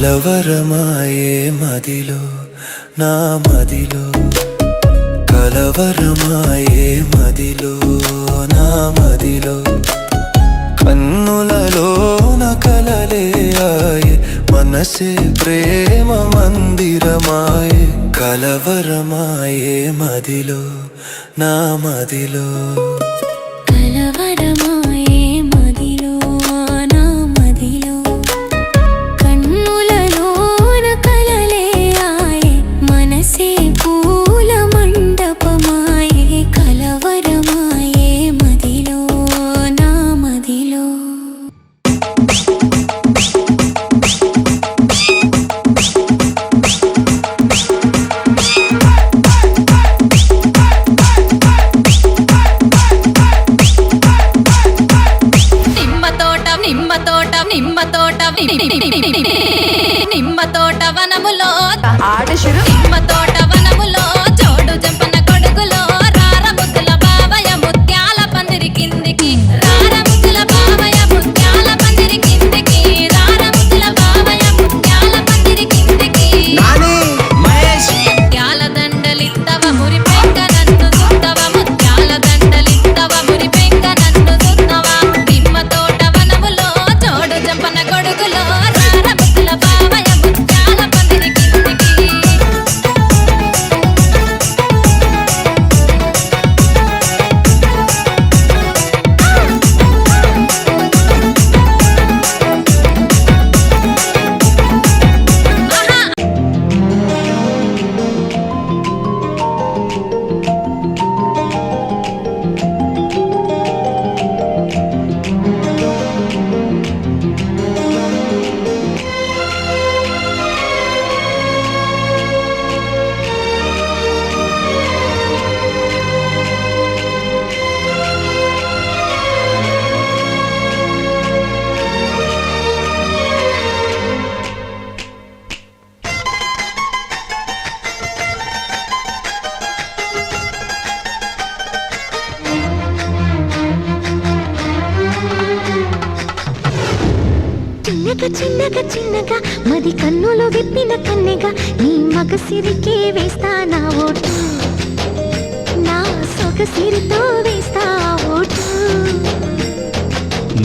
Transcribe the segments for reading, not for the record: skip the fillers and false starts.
కలవరమాయే మదిలో నా మదిలో కలవరమాయే మదిలో నా మదిలో కన్నులలోన కలలే ఆయే మనసే ప్రేమ మందిరమాయే కలవరమాయే మదిలో నా మదిలో నిమ్మ తోట వనములో నిమ్మ తోట వనములో చోడు జంపన కొడుకులో రార ముద్దుల బావయ్య ముత్యాల పందిరి కిందికి రార ముద్దుల బావయ్య ముత్యాల పందిరి కిందికి రార ముద్దుల బావయ్య ముత్యాల పందిరి కిందికి ముత్యాల దండలిత్తవ మురి పెంక నన్ను సుత్తవ ముత్యాల దండలిత్తవ మురి పెంక నన్ను సుత్తవ నిమ్మ తోట వనములో చోడు జంపన కొడుకులో చిన్నగా చిన్నగా మది కన్నులు విప్పిన కన్నెగా నీ మగసిరికే వేస్తా నా ఓటు నా సొగసిరితో వేస్తా ఓటు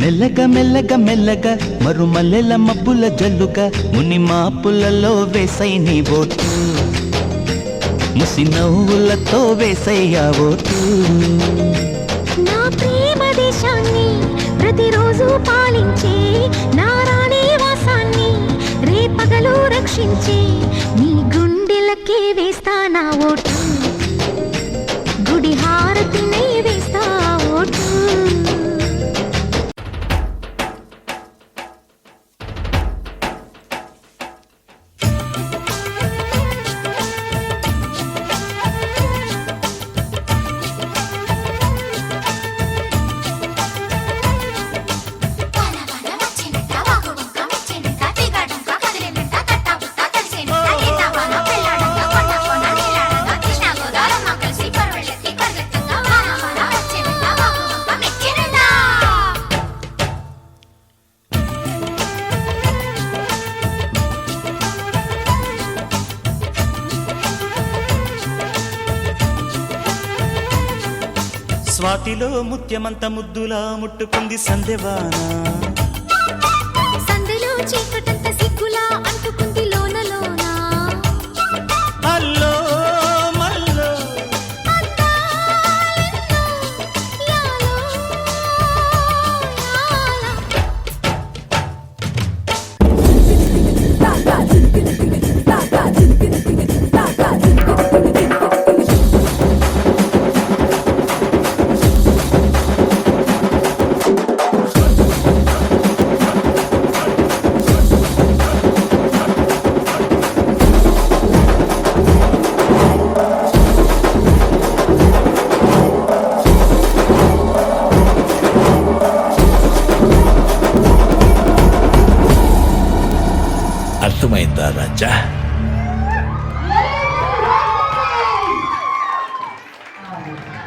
మెల్లగా మెల్లగా మెల్లగా మరుమల్లెల మబ్బుల జల్లుగా ముని మాపులలో వేసై నీ ఓటు ముసి నవ్వులతో వేసయ్యా ఓటు నా ప్రేమ దేశాన్ని ప్రతిరోజు పాలించే నా రాణి వాసాన్ని రేపగలు రక్షించే నీ గుండెలకే వేస్తా నా ఓటు గుడి హారతినై వేస్తా ఓటు స్వాతిలో ముత్యమంత ముద్దులా ముట్టుకుంది సందెవాన సందెలో చీకటంత సిగ్గులా అంటుకుంది లోన లోన అల్లో మల్లో యాలో ఏమైందా రాజా